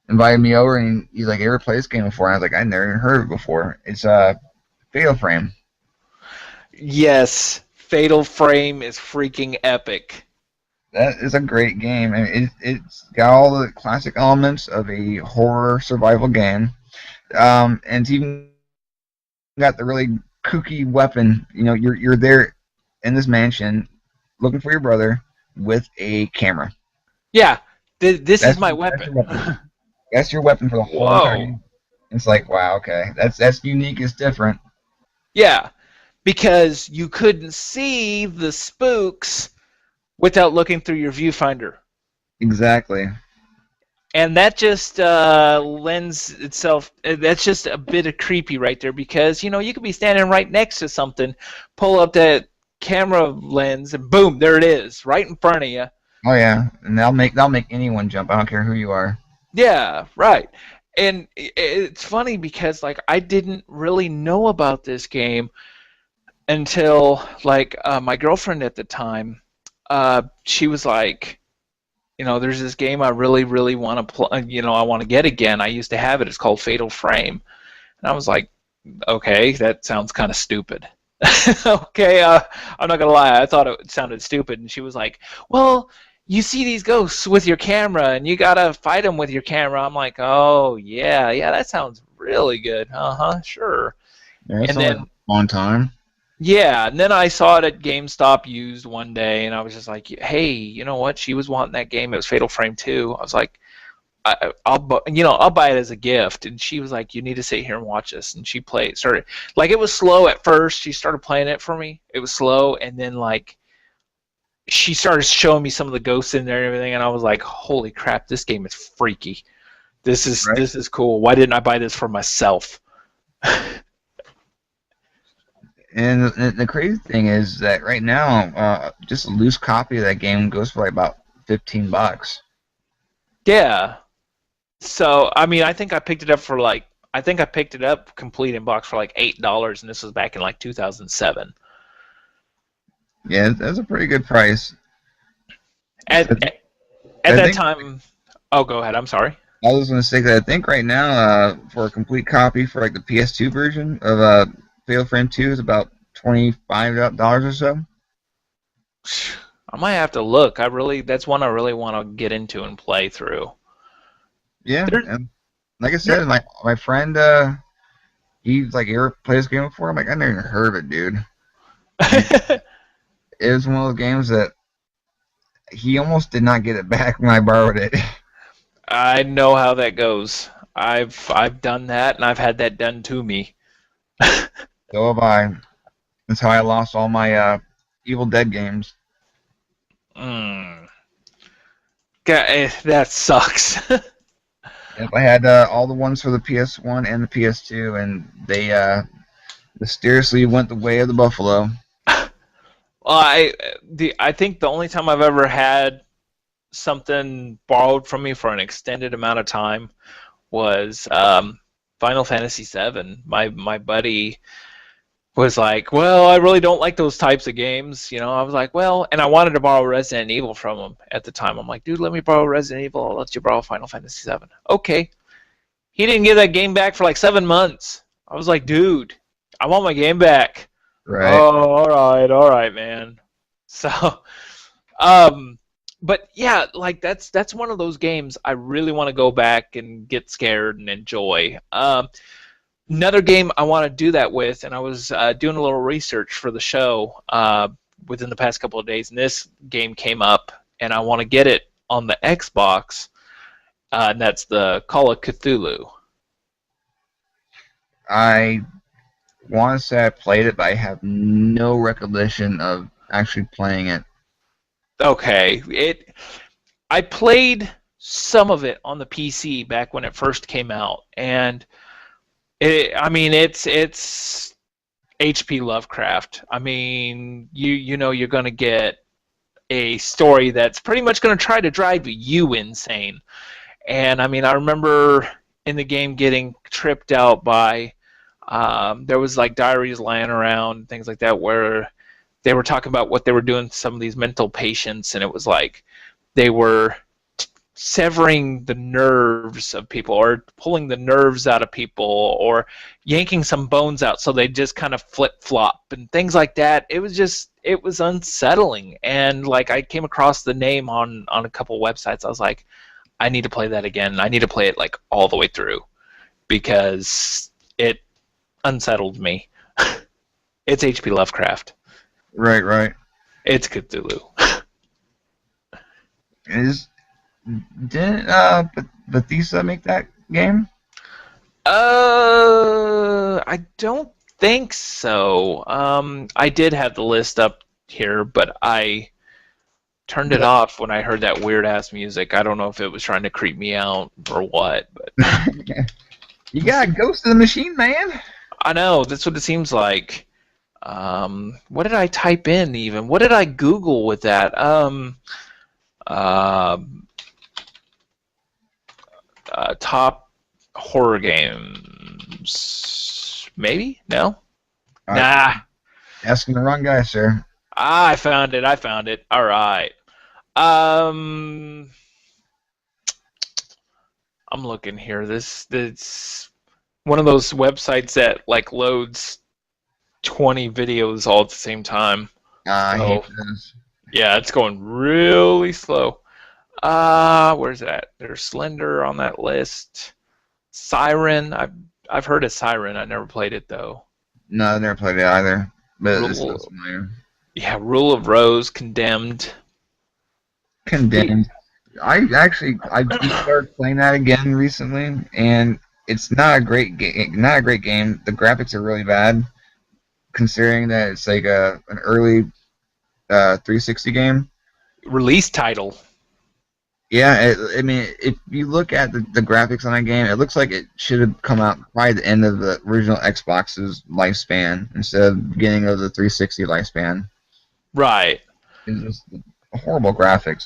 invited me over, and he's like, "You ever played this game before?" And I was like, "I never even heard of it before." It's Fatal Frame. Yes, Fatal Frame is freaking epic. That is a great game. I mean, it's got all the classic elements of a horror survival game, and it's even got the really kooky weapon. You know, you're there in this mansion looking for your brother with a camera. Yeah, this is That's my that's your weapon. weapon. That's your weapon for the whole entire Whoa. game. It's like, wow, okay, that's unique. It's different. Yeah, because you couldn't see the spooks without looking through your viewfinder. Exactly. And that just lends itself, that's just a bit of creepy right there because, you could be standing right next to something, pull up that camera lens, and boom, there it is, right in front of you. Oh yeah, and they'll make anyone jump. I don't care who you are. Yeah, right. And it's funny because, like, I didn't really know about this game until, like, my girlfriend at the time, she was like, there's this game I really, really want to play. I want to get again. I used to have it. It's called Fatal Frame, and I was like, okay, that sounds kind of stupid. Okay, I'm not gonna lie. I thought it sounded stupid, and she was like, well, you see these ghosts with your camera, and you gotta fight them with your camera. I'm like, oh yeah, yeah, that sounds really good. Uh huh, sure. Yeah, it's And like a then long time. yeah, and then I saw it at GameStop used one day, and I was just like, "Hey, you know what? She was wanting that game. It was Fatal Frame 2." I was like, I'll buy it as a gift." And she was like, "You need to sit here and watch this." And she played, started like it was slow at first. She started playing it for me. It was slow, and then like she started showing me some of the ghosts in there and everything, and I was like, "Holy crap! This game is freaky. Right. This is cool. Why didn't I buy this for myself?" And the crazy thing is that right now, just a loose copy of that game goes for like about $15. Yeah. So I mean, I think I picked it up complete in box for like $8, and this was back in like 2007. Yeah, that's a pretty good price. At I think, at I that think time, oh, go ahead. I'm sorry. I was going to say that I think right now, for a complete copy for like the PS2 version of Fatal Frame 2 is about $25 or so. I might have to look. That's one I really want to get into and play through. Yeah, There, and like I there. said, my friend, he's like, "You ever played this game before?" I'm like, "I never even heard of it, dude." And it was one of those games that he almost did not get it back when I borrowed it. I know how that goes. I've done that, and I've had that done to me. So have I. That's how I lost all my Evil Dead games. Mm. That sucks. Yep, I had all the ones for the PS1 and the PS2, and they mysteriously went the way of the buffalo. Well, I think the only time I've ever had something borrowed from me for an extended amount of time was Final Fantasy VII. My buddy was like, "Well, I really don't like those types of games." I was like, "Well," and I wanted to borrow Resident Evil from him at the time. I'm like, "Dude, let me borrow Resident Evil. I'll let you borrow Final Fantasy VII." Okay. He didn't get that game back for like 7 months. I was like, "Dude, I want my game back." Right. Oh, all right, man. So, um, but yeah, like that's one of those games I really want to go back and get scared and enjoy. Another game I want to do that with, and I was doing a little research for the show within the past couple of days, and this game came up, and I want to get it on the Xbox, and that's the Call of Cthulhu. I want to say I played it, but I have no recollection of actually playing it. Okay, I played some of it on the PC back when it first came out, and I mean, it's H.P. Lovecraft. I mean, you know you're going to get a story that's pretty much going to try to drive you insane. And I mean, I remember in the game getting tripped out by there was like diaries lying around, things like that, where they were talking about what they were doing to some of these mental patients, and it was like they were severing the nerves of people or pulling the nerves out of people or yanking some bones out so they just kind of flip-flop and things like that. It was unsettling. And like I came across the name on a couple websites. I was like, I need to play that again. I need to play it like all the way through because it unsettled me. It's H.P. Lovecraft. Right. It's Cthulhu. Is didn't Bethesda make that game? I don't think so. I did have the list up here, but I turned it off when I heard that weird ass music. I don't know if it was trying to creep me out or what, but You got a Ghost of the Machine, man. I know that's what it seems like. What did I type in even? What did I Google with that? Top horror games. Maybe? No? Nah. Asking the wrong guy, sir. I found it. All right. I'm looking here. This one of those websites that like loads 20 videos all at the same time. I hate this. Yeah, it's going really slow. Where's that? There's Slender on that list. Siren. I've heard of Siren. I never played it though. No, I never played it either. But it sounds familiar. Yeah, Rule of Rose, Condemned. Condemned. I started playing that again recently, and it's not a great game. Not a great game. The graphics are really bad, considering that it's like an early 360 game. Release title. Yeah, I mean, if you look at the graphics on that game, it looks like it should have come out probably at the end of the original Xbox's lifespan instead of the beginning of the 360 lifespan. Right. It's just horrible graphics.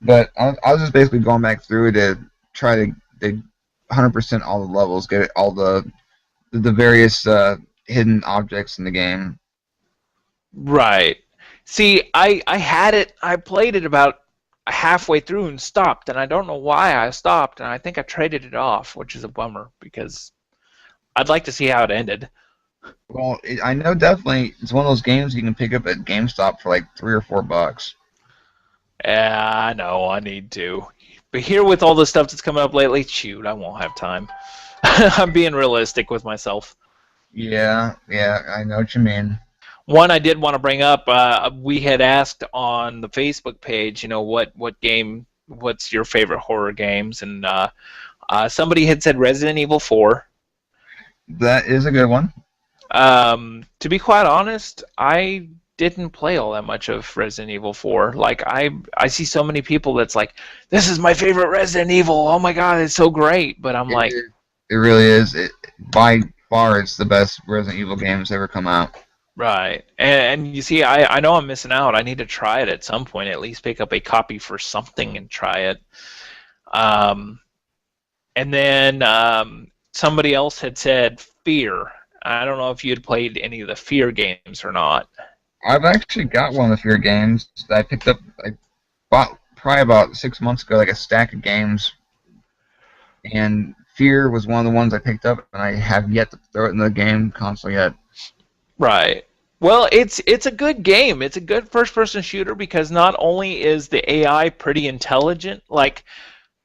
But I was just basically going back through to try to 100% all the levels, get all the various hidden objects in the game. Right. See, I had it. I played it about halfway through and stopped, and I don't know why I stopped, and I think I traded it off, which is a bummer because I'd like to see how it ended. Well, I know definitely it's one of those games you can pick up at GameStop for like $3 or $4. Yeah, I know, I need to. But here with all the stuff that's coming up lately, shoot, I won't have time. I'm being realistic with myself. Yeah, I know what you mean. One I did want to bring up, we had asked on the Facebook page, what's your favorite horror games? And somebody had said Resident Evil 4. That is a good one. To be quite honest, I didn't play all that much of Resident Evil 4. Like, I see so many people that's like, this is my favorite Resident Evil. Oh my god, it's so great. But I'm like... It really is. By far, it's the best Resident Evil game that's ever come out. Right. And you see, I know I'm missing out. I need to try it at some point, at least pick up a copy for something and try it. And then somebody else had said Fear. I don't know if you had played any of the Fear games or not. I've actually got one of the Fear games that I picked up. I bought probably about 6 months ago, like a stack of games. And Fear was one of the ones I picked up, and I have yet to throw it in the game console yet. Right. Well, it's a good game. It's a good first-person shooter because not only is the AI pretty intelligent, like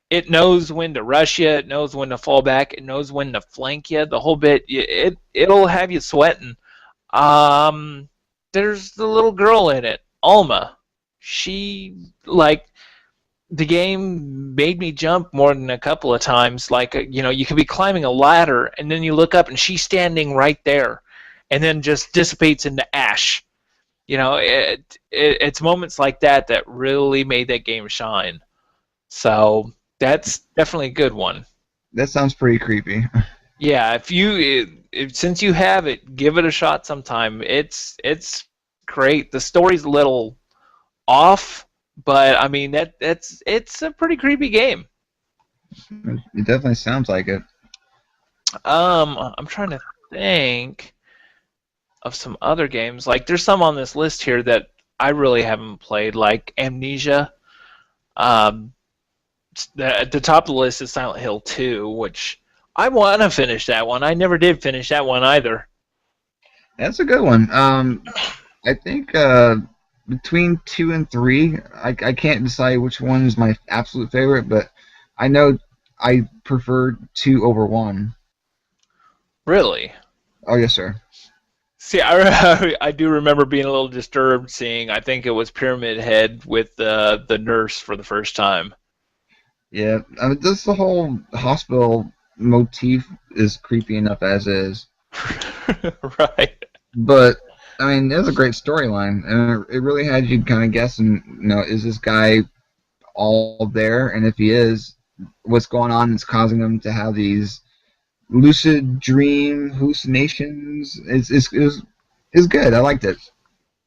it knows when to rush you, it knows when to fall back, it knows when to flank you. The whole bit, it'll have you sweating. There's the little girl in it, Alma. She the game made me jump more than a couple of times. Like you could be climbing a ladder and then you look up and she's standing right there. And then just dissipates into ash. It's moments like that that really made that game shine. So that's definitely a good one. That sounds pretty creepy. Yeah, since you have it, give it a shot sometime. It's great. The story's a little off, but I mean it's a pretty creepy game. It definitely sounds like it. I'm trying to think of some other games. Like there's some on this list here that I really haven't played, like Amnesia. Um, at the top of the list is Silent Hill 2, which I want to finish that one. I never did finish that one either. That's a good one. I think between 2 and 3, I can't decide which one is my absolute favorite, but I know I prefer 2 over 1. Really? Oh yes, sir. See, I do remember being a little disturbed seeing. I think it was Pyramid Head with the nurse for the first time. Yeah, I mean, this the whole hospital motif is creepy enough as is, Right. but I mean, it was a great storyline, and it really had you kind of guessing. Is this guy all there? And if he is, what's going on that's causing him to have these lucid dream hallucinations? It's good. I liked it.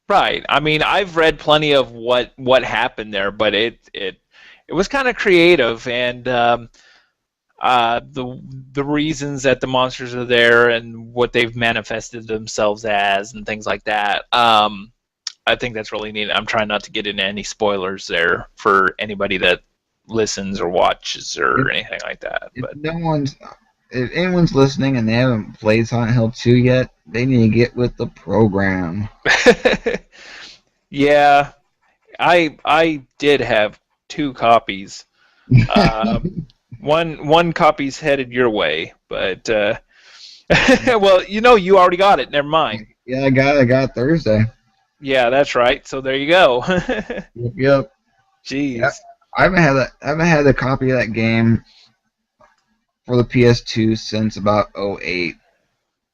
Right. I mean, I've read plenty of what happened there, but it was kind of creative, and the reasons that the monsters are there and what they've manifested themselves as and things like that. I think that's really neat. I'm trying not to get into any spoilers there for anybody that listens or watches If, or anything like that. if But no one's if anyone's listening and they haven't played Silent Hill 2 yet, they need to get with the program. yeah, I did have two copies. Uh, one copy's headed your way, but well, you already got it. Never mind. Yeah, I got it Thursday. Yeah, that's right. So there you go. Yep. Yeah, Jeez. I haven't had a copy of that game for the PS2 since about '08.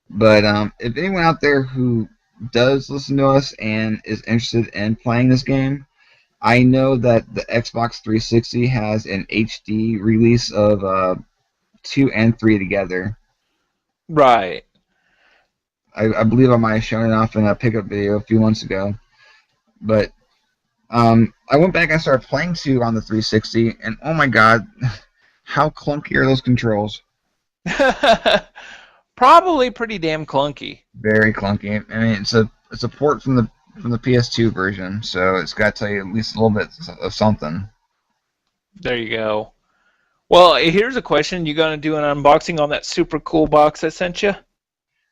But if anyone out there who does listen to us and is interested in playing this game, I know that the Xbox 360 has an HD release of 2 and 3 together. Right. I believe I might have shown it off in a pickup video a few months ago. But I went back and started playing 2 on the 360, and oh my god, how clunky are those controls? Probably pretty damn clunky. Very clunky. I mean, it's a port from the PS2 version, so it's got to tell you at least a little bit of something. There you go. Well, here's a question. You gonna do an unboxing on that super cool box I sent you?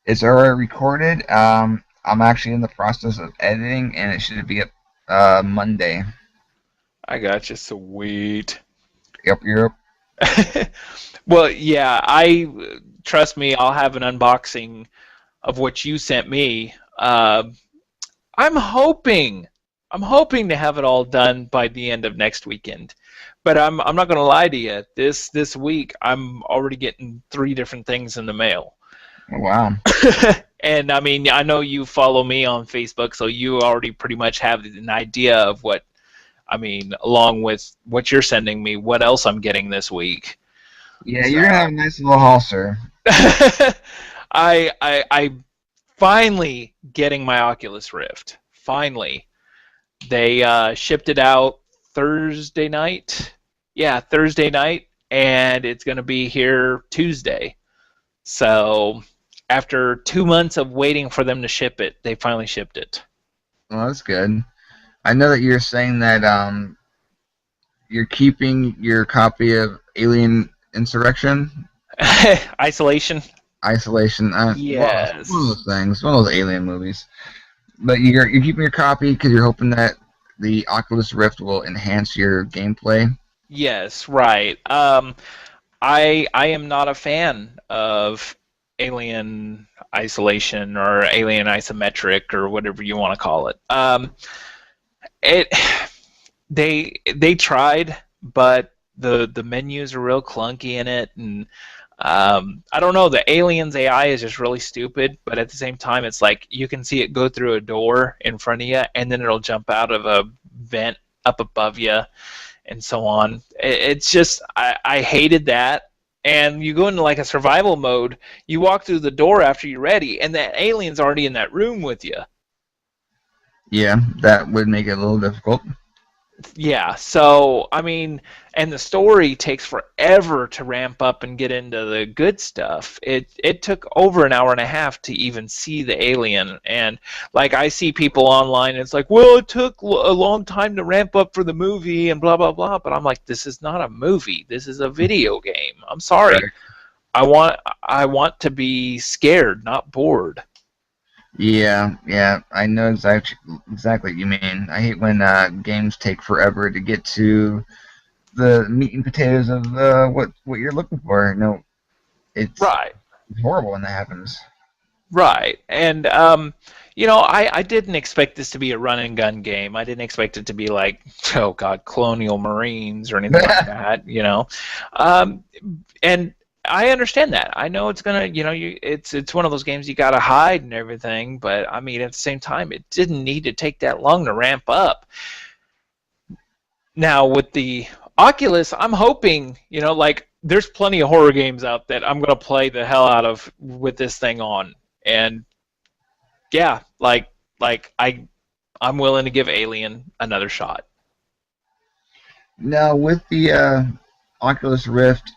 It's already recorded. I'm actually in the process of editing, and it should be up Monday. I got you. Sweet. Yep, yep. Well, yeah. I trust me. I'll have an unboxing of what you sent me. I'm hoping. I'm hoping to have it all done by the end of next weekend. But I'm not gonna lie to you. This week I'm already getting three different things in the mail. Wow. And I mean, I know you follow me on Facebook, so you already pretty much have an idea of what I mean, along with what you're sending me, what else I'm getting this week. Yeah, So you're gonna have a nice little haul, sir. I finally getting my Oculus Rift. Finally, they shipped it out Thursday night. Yeah, Thursday night, and it's gonna be here Tuesday. So after 2 months of waiting for them to ship it, they finally shipped it. Well, that's good. I know that you're saying that you're keeping your copy of Alien Insurrection, Isolation. Isolation. One of Yes. those things, one of those alien movies. But you're keeping your copy because you're hoping that the Oculus Rift will enhance your gameplay. Yes, right. I am not a fan of Alien Isolation or Alien Isometric or whatever you want to call it. It they tried, but the menus are real clunky in it, and I don't know. The Aliens AI is just really stupid, but at the same time, it's like you can see it go through a door in front of you, and then it'll jump out of a vent up above you, and so on. It's just I hated that. and you go into like a survival mode. You walk through the door after you're ready, and that alien's already in that room with you. Yeah, that would make it a little difficult. Yeah, so I mean, and the story takes forever to ramp up and get into the good stuff. It took over an hour and a half to even see the alien, and like I see people online, it's like, well, it took a long time to ramp up for the movie and blah blah blah. But I'm like, this is not a movie. This is a video game. I'm sorry. Right. I want to be scared, not bored. Yeah, yeah, I know exactly what you mean. I hate when games take forever to get to the meat and potatoes of what you're looking for. No, it's Right. horrible when that happens. Right. And I didn't expect this to be a run and gun game. I didn't expect it to be like, oh God, Colonial Marines or anything like that. Um, and I understand that. I know it's gonna, it's one of those games you gotta hide and everything, but I mean, at the same time, it didn't need to take that long to ramp up. Now with the Oculus, I'm hoping, like there's plenty of horror games out that I'm gonna play the hell out of with this thing on. And yeah, I'm willing to give Alien another shot. Now, with the Oculus Rift,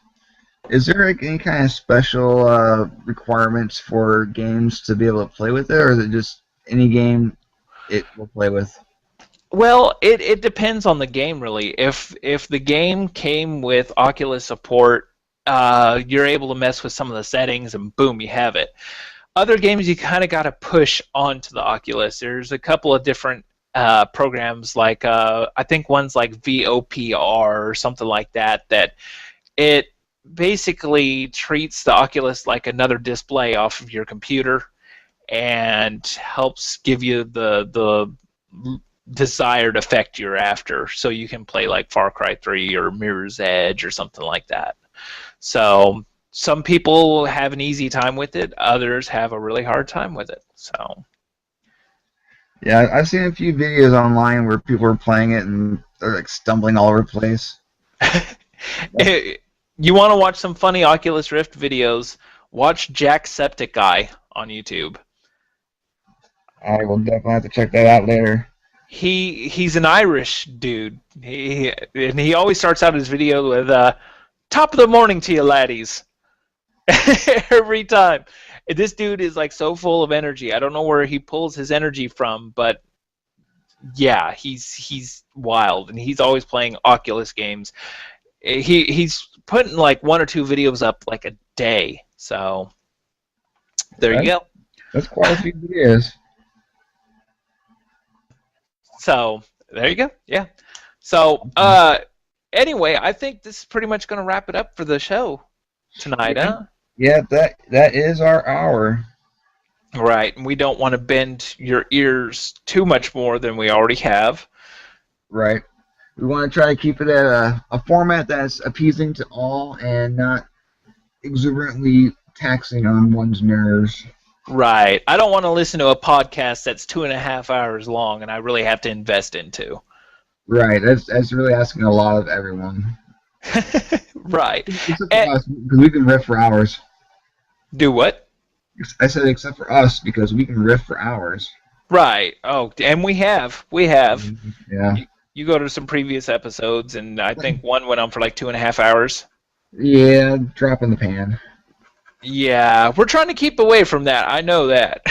is there like any kind of special requirements for games to be able to play with it, or is it just any game it will play with? Well, it depends on the game really. If the game came with Oculus support, you're able to mess with some of the settings and boom, you have it. Other games you kind of got to push onto the Oculus. There's a couple of different programs like I think one's like VOPR or something like that that it basically treats the Oculus like another display off of your computer and helps give you the desired effect you're after, so you can play like Far Cry 3 or Mirror's Edge or something like that. So some people have an easy time with it, others have a really hard time with it. So Yeah, I've seen a few videos online where people are playing it and they're like stumbling all over the place. you want to watch some funny Oculus Rift videos, watch Jacksepticeye on YouTube. I will definitely have to check that out later. He's an Irish dude. He always starts out his video with "Top of the morning to you, laddies." Every time. This dude is like so full of energy. I don't know where he pulls his energy from, but yeah, he's wild, and he's always playing Oculus games. He's putting like one or two videos up like a day. So there you That, go. that's quite a few videos. So there you go. Yeah. So anyway, I think this is pretty much going to wrap it up for the show tonight, Yeah, huh? yeah, that is our hour. Right. And we don't want to bend your ears too much more than we already have. Right. We want to try to keep it at a format that's appeasing to all and not exuberantly taxing on one's nerves. Right. I don't want to listen to a podcast that's 2.5 hours long and I really have to invest into. Right. That's really asking a lot of everyone. Right. Except And for us, because we can riff for hours. do what? I said except for us, because we can riff for hours. Right. Oh, and we have. We have. Yeah. You go to some previous episodes, and I think one went on for like 2.5 hours. Yeah, drop in the pan. Yeah, we're trying to keep away from that. I know that.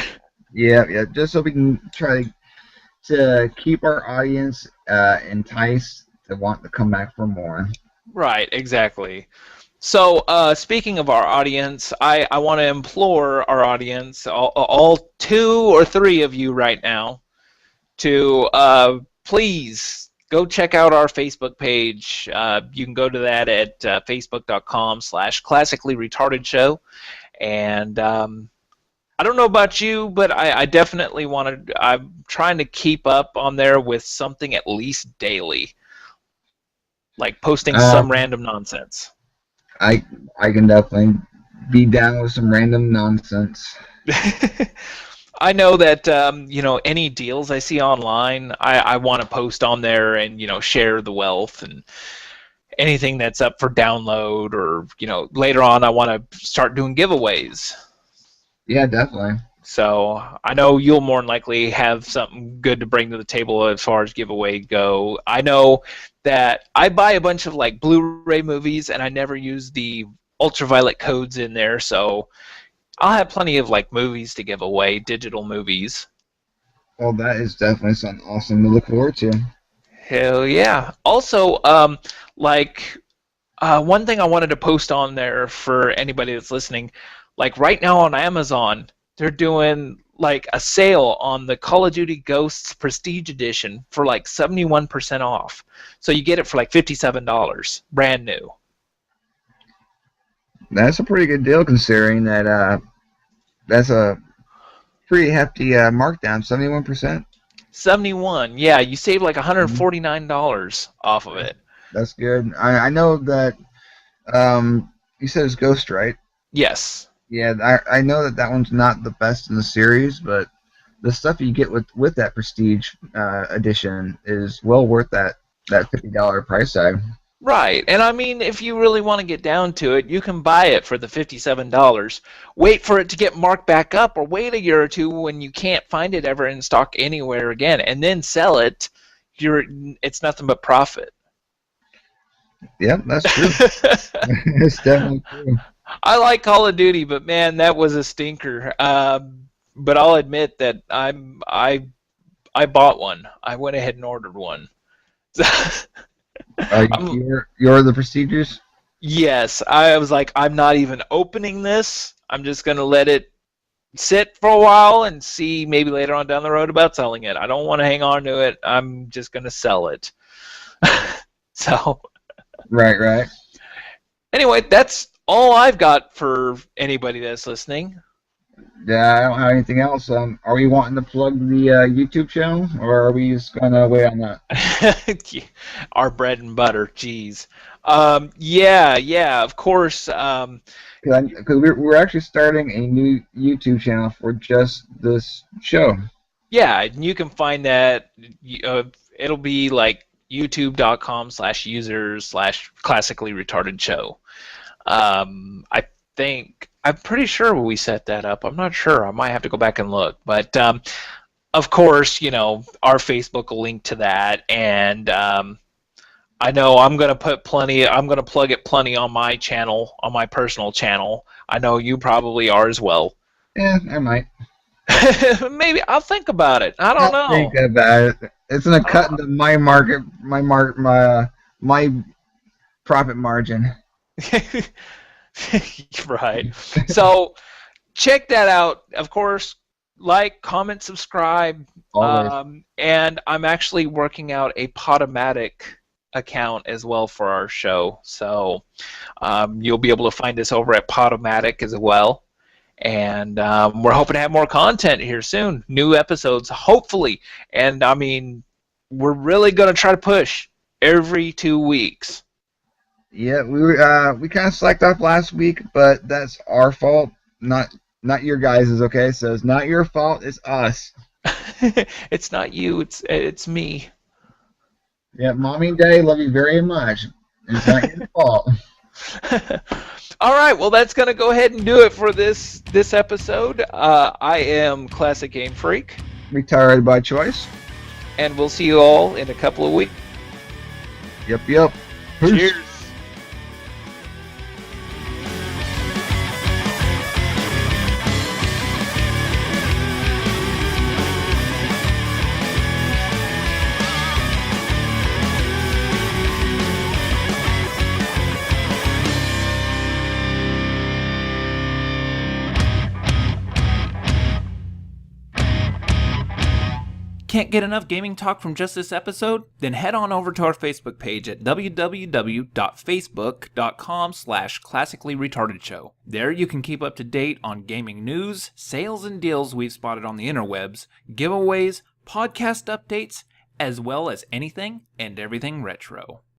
Yeah, yeah, just so we can try to keep our audience enticed to want to come back for more. Right, exactly. So, speaking of our audience, I want to implore our audience, all two or three of you right now, to please go check out our Facebook page. You can go to that at facebook.com/classically retarded show. And I don't know about you, but I definitely want to. I'm trying to keep up on there with something at least daily, like posting some random nonsense. I can definitely be down with some random nonsense. I know that any deals I see online, I want to post on there and share the wealth anything that's up for download, or later on I want to start doing giveaways. Yeah, definitely. So I know you'll more than likely have something good to bring to the table as far as giveaway go. I know that I buy a bunch of like Blu-ray movies, and I never use the ultraviolet codes in there, so I'll have plenty of like movies to give away, digital movies. Well, that is definitely something awesome to look forward to. Hell yeah! Also, like one thing I wanted to post on there for anybody that's listening, like right now on Amazon, they're doing like a sale on the Call of Duty Ghosts Prestige Edition for like 71% off. So you get it for like $57, brand new. That's a pretty good deal considering that that's a pretty hefty markdown, 71%. 71, yeah, you save like $149 off of it. That's good. I know that you said it's Ghost, right? Yes. Yeah, I know that that one's not the best in the series, but the stuff you get with that Prestige edition is well worth that $50 price tag. Right. And I mean, if you really want to get down to it, you can buy it for the $57. Wait for it to get marked back up, or wait a year or two when you can't find it ever in stock anywhere again, and then sell it. It's nothing but profit. Yep, that's true. It's definitely true. I like Call of Duty, but man, that was a stinker. But I'll admit that I bought one. I went ahead and ordered one. You're the Prestigers? Yes, I was like, I'm not even opening this. I'm just gonna let it sit for a while and see maybe later on down the road about selling it. I don't want to hang on to it. I'm just gonna sell it. So Right. anyway, that's all I've got for anybody that's listening. Yeah, I don't have anything else. Are we wanting to plug the YouTube channel, or are we just gonna wait on that? Our bread and butter, geez. Yeah, of course. Because we're actually starting a new YouTube channel for just this show. Yeah, and you can find that. It'll be like youtube.com/users/classically retarded show. I'm pretty sure we set that up. I'm not sure. I might have to go back and look. But of course, our Facebook will link to that, and I know I'm gonna plug it plenty on my channel, on my personal channel. I know you probably are as well. Yeah, I might. Maybe I'll think about it. I don't know. Think about it. It's gonna cut into my profit margin. Right. So check that out. Of course, like, comment, subscribe. And I'm actually working out a Podomatic account as well for our show. So you'll be able to find us over at Podomatic as well. And we're hoping to have more content here soon. New episodes, hopefully. And I mean, we're really going to try to push every 2 weeks. Yeah, we kind of slacked off last week, but that's our fault, not your guys's. Okay, so it's not your fault. It's us. It's not you. It's me. Yeah, Mommy and Daddy love you very much. It's not your fault. All right, well, that's going to go ahead and do it for this episode. I am Classic Game Freak. Retired by choice. And we'll see you all in a couple of weeks. Yep. Peace. Cheers. Can't get enough gaming talk from just this episode? Then head on over to our Facebook page at www.facebook.com/classicallyretardedshow. There you can keep up to date on gaming news, sales and deals we've spotted on the interwebs, giveaways, podcast updates, as well as anything and everything retro.